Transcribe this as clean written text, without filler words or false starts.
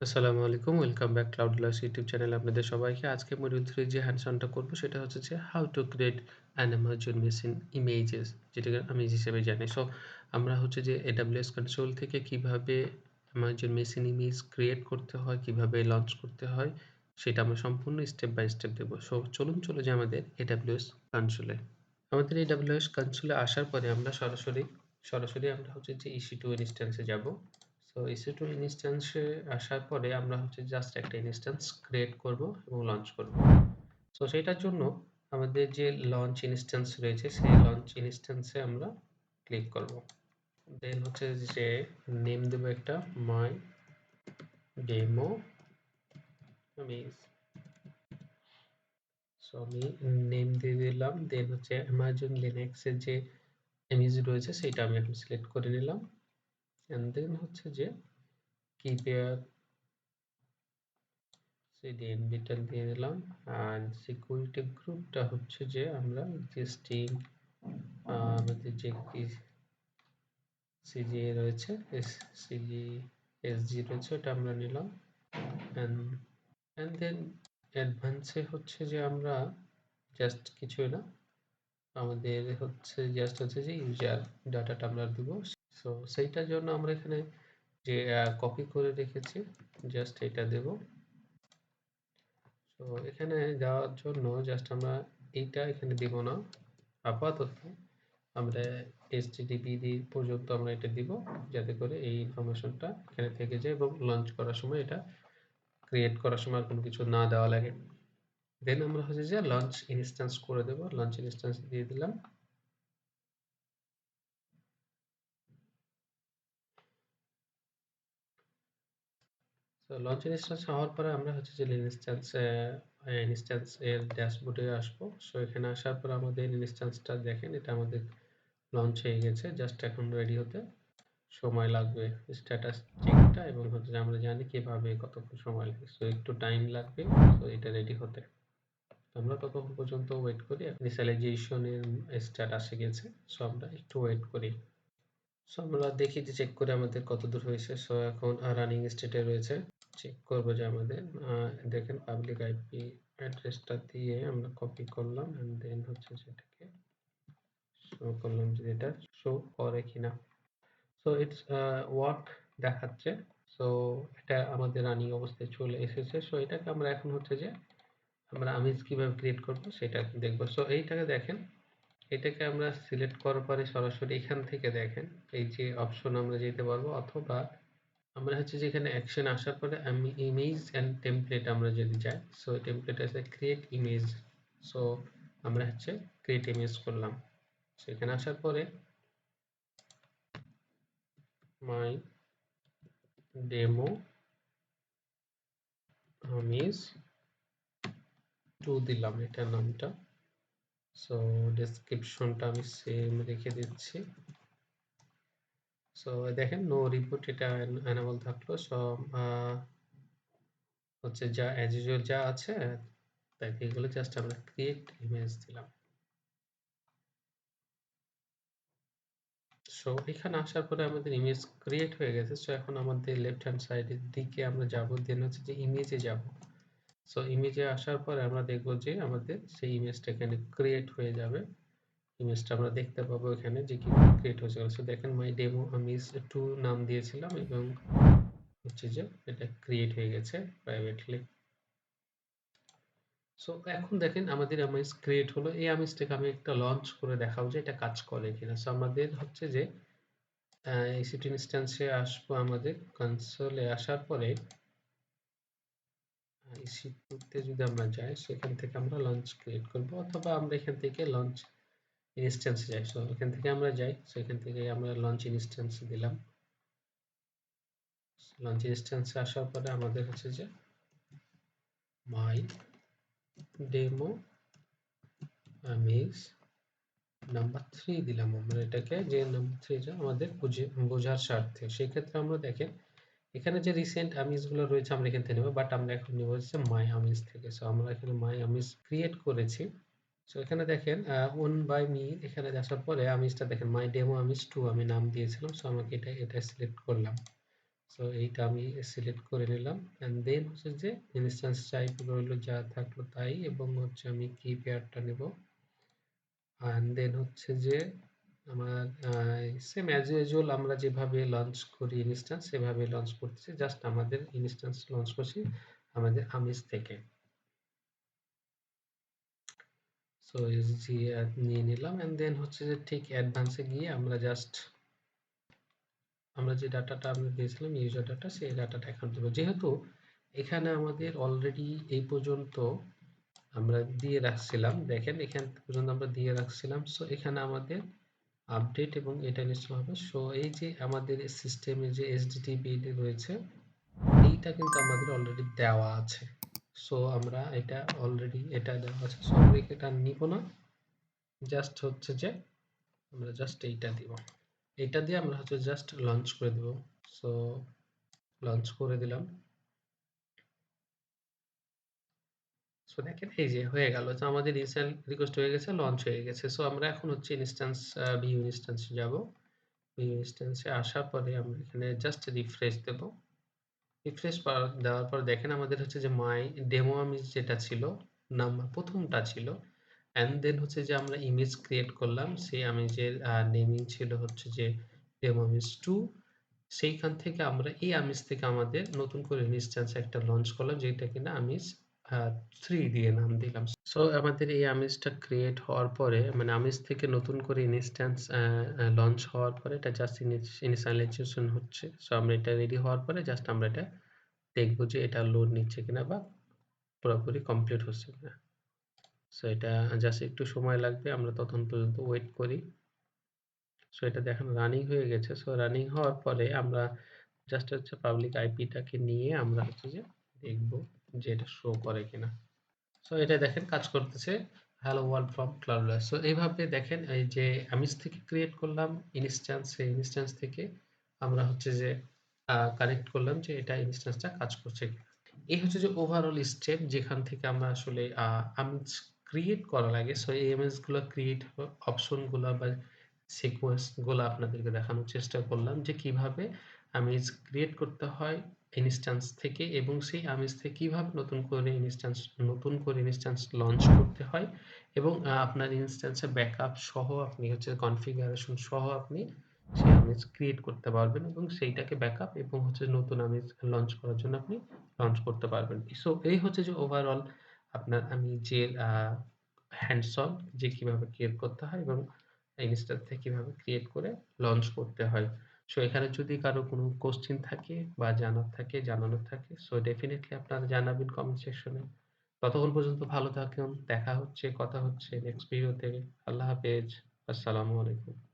আসসালামু আলাইকুম। Welcome back ClouDolus YouTube চ্যানেলে আপনাদের সবাইকে। আজকে মডিউল 3 যে হ্যান্ডস অনটা করব সেটা হচ্ছে যে how to create an Amazon machine images যেটাকে ইমেজ হিসেবে জানি। সো আমরা হচ্ছে যে AWS কনসোল থেকে কিভাবে Amazon মেশিন ইমেজ ক্রিয়েট করতে হয়, কিভাবে লঞ্চ করতে হয় সেটা আমরা সম্পূর্ণ স্টেপ বাই স্টেপ দেখব। সো চলুন চলে যাই আমাদের AWS কনসোলে। আমাদের AWS কনসোলে আসার পরে আমরা সরাসরি আমরা হচ্ছে যে EC2 ইনস্ট্যান্সে যাব। সো EC2 ইনস্ট্যান্সে আসার পরে আমরা হচ্ছে জাস্ট একটা ইনস্ট্যান্স ক্রিয়েট করব এবং লঞ্চ করব। সো সেটার জন্য আমাদের যে লঞ্চ ইনস্ট্যান্স রয়েছে সেই লঞ্চ ইনস্ট্যান্সে আমরা ক্লিক করব। দেন হচ্ছে যে নেম দেব একটা মাই ডেমো ইমেজ। সো আমি নেম দিয়ে দিলাম। দেন হচ্ছে Amazon Linux এর যে ইমেজ রয়েছে সেটা আমি এখন সিলেক্ট করে নিলাম। এন্ড দেন হচ্ছে যে কিপেয়ার CDNB-টা দিয়ে দিলাম। আর সিকিউরিটি গ্রুপটা হচ্ছে যে আমরা যে স্ট্রিং আমাদের যে CGA রয়েছে SG রয়েছে ওটা আমরা নিলাম। এন্ড দেন অ্যাডভান্সে হচ্ছে যে আমরা জাস্ট কিছুই না, আমাদের হচ্ছে জাস্ট হচ্ছে যে ইউজার ডাটাটা আমরা দিব। সো সেইটার জন্য আমরা এখানে যে কপি করে রেখেছি জাস্ট এটা দেব। তো এখানে দেওয়ার জন্য জাস্ট আমরা এইটা এখানে দিব না, আপাতত আমরা HTTPD পর্যন্ত আমরা এটা দিব যাতে করে এই ইনফরমেশনটা এখানে থেকে যায় এবং লঞ্চ করার সময় এটা ক্রিয়েট করার সময় আর কোনো কিছু না দেওয়া লাগে। দেন আমরা হচ্ছে যে লঞ্চ ইনস্ট্যান্স করে দেব। লঞ্চ ইনস্ট্যান্স দিয়ে দিলাম। তো লঞ্চ ইনস্ট্যান্স হওয়ার পরে আমরা হচ্ছে যে ইনস্ট্যান্স এর ড্যাশবোর্ডে আসবো। সো এখানে আসার পর আমাদের ইনস্ট্যান্সটা দেখেন, এটা আমাদের লঞ্চ হয়ে গেছে। জাস্ট এখন রেডি হতে সময় লাগবে স্ট্যাটাস চেকটা, এবং হচ্ছে যে আমরা জানি কিভাবে কতক্ষণ সময় লাগে। সো একটু টাইম লাগবে সো এটা রেডি হতে। আমরা ততক্ষণ পর্যন্ত ওয়েট করি। ইনিশিয়ালাইজেশনের স্ট্যাটাস এসে গেছে। সো আমরা একটু ওয়েট করি। সো আমরা দেখি যে চেক করে আমাদের কত দূর হয়েছে। সো এখন রানিং স্টেটে রয়েছে। চেক করব যে আমাদের দেখেন পাবলিক আইপি অ্যাড্রেসটা দিয়ে আমরা কপি করলাম এন্ড দেন হচ্ছে সেটাকে শো করলাম যে এটা শো করে কিনা। সো ইটস ওয়ার্ক দেখাচ্ছে। সো এটা আমাদের রানিং অবস্থায় চলে এসেছে। সো এটাকে আমরা এখন হচ্ছে যে আমরা ইমেজ কিভাবে ক্রিয়েট করব সেটা দেখব। সো এইটাকে দেখেন, এটাকে আমরা সিলেক্ট করার পরে সরাসরি এখান থেকে দেখেন এই যে অপশন আমরা যেতে পারবো, অথবা আমরা হচ্ছে যে এখানে অ্যাকশন আসার পরে আমি ইমেজ এন্ড টেমপ্লেট আমরা যদি যাই, সো টেমপ্লেট আছে ক্রিয়েট ইমেজ। সো আমরা হচ্ছে ক্রিয়েট ইমেজ করলাম। সো এখানে আসার পরে মাই ডেমো ইমেজ 2 দিলাম এটার নামটা। সো ডেসক্রিপশনটা আমি সেম রেখে দিচ্ছি। সো দেখেন নো রিবুট এটা এনেবল থাকলো। সো হচ্ছে যা অ্যাজ ইউজুয়াল যা আছে তাই এগুলো জাস্ট আমরা ক্রিয়েট ইমেজ দিলাম। সো এখানে আসার পরে আমাদের ইমেজ ক্রিয়েট হয়ে গেছে। সো এখন আমাদের লেফট হ্যান্ড সাইডের দিকে আমরা যাব, দেন হচ্ছে যে ইমেজে যাব। সো ইমেজে আসার পরে আমরা দেখব যে আমাদের সেই ইমেজটা এখানে ক্রিয়েট হয়ে যাবে। ইমেজটা আমরা দেখতে পাবো এখানে যে কিভাবে ক্রিয়েট হয়েছে। সো দেখেন মাই ডেমো ইমেজ 2 নাম দিয়েছিলাম এবং হচ্ছে যে এটা ক্রিয়েট হয়ে গেছে প্রাইভেটলি। সো এখন দেখেন আমাদের ইমেজ ক্রিয়েট হলো। এই ইমেজটাকে আমি একটা লঞ্চ করে দেখাবো যে এটা কাজ করে কিনা। সো আমাদের হচ্ছে যে EC2 ইনস্ট্যান্সে আসবো, আমাদের কনসোলে আসার পরে EC2 তে যদি আমরা যাই সেখান থেকে আমরা লঞ্চ ক্রিয়েট করব, অথবা আমরা এখান থেকে লঞ্চ ইনস্ট্যান্সে যাই। সো এখান থেকে আমরা যাই, সো এখান থেকে আমরা লঞ্চ ইনস্ট্যান্স দিলাম। লঞ্চ ইনস্ট্যান্সে আসার পরে আমাদের হচ্ছে যে মাই ডেমো ইমেজ নাম্বার 3 দিলাম আমরা এটাকে, যে নাম্বার 3 টা আমাদের বোঝার স্বার্থে। সেক্ষেত্রে আমরা দেখেন এখানে যে রিসেন্ট আমিজ গুলো রয়েছে আমরা এখান থেকে নেব, বাট আমরা এখন নেব হচ্ছে মাই আমিজ থেকে। সো আমরা এখানে মাই আমিজ ক্রিয়েট করেছি। সো এখানে দেখেন ওন বাই মি এখানে আসার পরে আমিজটা দেখেন মাই ডেমো আমিজ 2 আমি নাম দিয়েছিলাম। সো আমাকে এটা সিলেক্ট করলাম। সো এইটা আমি সিলেক্ট করে নিলাম, এন্ড দেন হচ্ছে যে ইনস্ট্যান্স টাইপ রইলো যা থাকলো তাই, এবং হচ্ছে আমি কি পেয়ারটা নেব, এন্ড দেন হচ্ছে যে আমার সেম অ্যাজ ইউজুয়াল আমরা যেভাবে লঞ্চ করি ইনস্ট্যান্স সেভাবে লঞ্চ করতেছি, জাস্ট আমাদের ইনস্ট্যান্স লঞ্চ করছি আমাদের আমিজ থেকে। সো এসজি নিয়ে নিলাম, এন্ড দেন হচ্ছে যে ঠিক অ্যাডভান্সে গিয়ে আমরা জাস্ট আমরা যে ডাটাটা আমরা দিয়েছিলাম ইউজার ডাটা, সেই ডাটাটা এখন দেবো। যেহেতু এখানে আমাদের অলরেডি এই পর্যন্ত আমরা দিয়ে রাখছিলাম, দেখেন এখান পর্যন্ত আমরা দিয়ে রাখছিলাম, সো এখানে আমাদের আপডেট এবং এটা ইনস্টল হবে। সো এই যে আমাদের সিস্টেমে যে এসডিটিপি রয়েছে এইটা কিন্তু আমাদের অলরেডি দেওয়া আছে। সো আমরা এটা অলরেডি এটা দেওয়া আছে, সো আমরা এটা নিব না, জাস্ট হচ্ছে যে আমরা জাস্ট এইটা দিব, এটা দিয়ে আমরা হচ্ছে জাস্ট লঞ্চ করে দেব। সো লঞ্চ করে দিলাম। সো দেখেন এই যে হয়ে গেল, তো আমাদের ইনস্ট্যান্স রিকোয়েস্ট হয়ে গেছে, লঞ্চ হয়ে গেছে। সো আমরা এখন হচ্ছে ইনস্ট্যান্স ভিউ ইনস্ট্যান্সে যাব। ভিউ ইনস্ট্যান্সে আসার পরে আমরা এখানে জাস্ট রিফ্রেশ দেব। রিফ্রেশ দেওয়ার পর দেখেন আমাদের হচ্ছে যে মাই ডেমো ইমেজ যেটা ছিল, নাম্বার প্রথমটা ছিল, এন্ড দেন হচ্ছে যে আমরা ইমেজ ক্রিয়েট করলাম, সেই ইমেজের নেমিং ছিল হচ্ছে যে ডেমো ইমেজ 2। সেইখান থেকে আমরা এই আমিজ থেকে আমাদের নতুন করে ইনস্ট্যান্স একটা লঞ্চ করলাম, যেটা কিনা আমিজ 3 দিয়ে নাম দিলাম। সো আমাদের এই আমিজটা ক্রিয়েট হওয়ার পরে, মানে আমিজ থেকে নতুন করে ইনস্ট্যান্স লঞ্চ হওয়ার পরে এটা জাস্ট ইনিশিয়ালাইজেশন হচ্ছে। সো আমরা এটা রেডি হওয়ার পরে জাস্ট আমরা এটা দেখবো যে এটা লোড নিচ্ছে কিনা বা পুরোপুরি কমপ্লিট হচ্ছে কিনা। সো এটা জাস্ট একটু সময় লাগবে, আমরা ততক্ষণ পর্যন্ত ওয়েট করি। সো এটা দেখেন রানিং হয়ে গেছে। সো রানিং হওয়ার পরে আমরা জাস্ট হচ্ছে পাবলিক আইপিটাকে নিয়ে আমরা হচ্ছে যে দেখবো যে এটা শো করে কিনা। সো এটা দেখেন কাজ করতেছে, হ্যালো ওয়ার্ল্ড ফ্রম ক্লাউডলেস। সো এইভাবে দেখেন এই যে আমিজ থেকে ক্রিয়েট করলাম ইনস্ট্যান্স, সেই ইনস্ট্যান্স থেকে আমরা হচ্ছে যে কানেক্ট করলাম যে এটা ইনস্ট্যান্সটা কাজ করছে কিনা। এই হচ্ছে যে ওভারঅল স্টেপ যেখান থেকে আমরা আসলে আমিজ ক্রিয়েট করা লাগে। সো এই ইমেজ গুলো ক্রিয়েট অপশন গুলা বা সিকোয়েন্স গুলো আপনাদেরকে দেখানোর চেষ্টা করলাম যে কিভাবে আমিজ ক্রিয়েট করতে হয় ইনস্ট্যান্স থেকে, এবং সেই আমিজ থেকে কিভাবে নতুন করে ইনস্ট্যান্স লঞ্চ করতে হয়, এবং আপনার ইনস্ট্যান্সে ব্যাকআপ সহ আপনি হচ্ছে কনফিগারেশন সহ আপনি সেই আমিজ ক্রিয়েট করতে পারবেন, এবং সেইটাকে ব্যাকআপ এবং হচ্ছে নতুন আমিজ লঞ্চ করার জন্য আপনি লঞ্চ করতে পারবেন। সো এই হচ্ছে যে ওভারঅল আপনার আমিজের হ্যান্ডস অন যে কিভাবে ক্রিয়েট করতে হয় এবং ইনস্ট্যান্স থেকে কিভাবে ক্রিয়েট করে লঞ্চ করতে হয়। সো এখানে যদি কারো কোনো কোয়েশ্চেন থাকে বা জানানোর থাকে, সো ডেফিনিটলি আপনারা জানাবেন কমেন্ট সেকশনে। ততক্ষণ পর্যন্ত ভালো থাকুন। দেখা হচ্ছে, কথা হচ্ছে নেক্সট ভিডিওতে। আল্লাহ হাফেজ। আসসালামু আলাইকুম।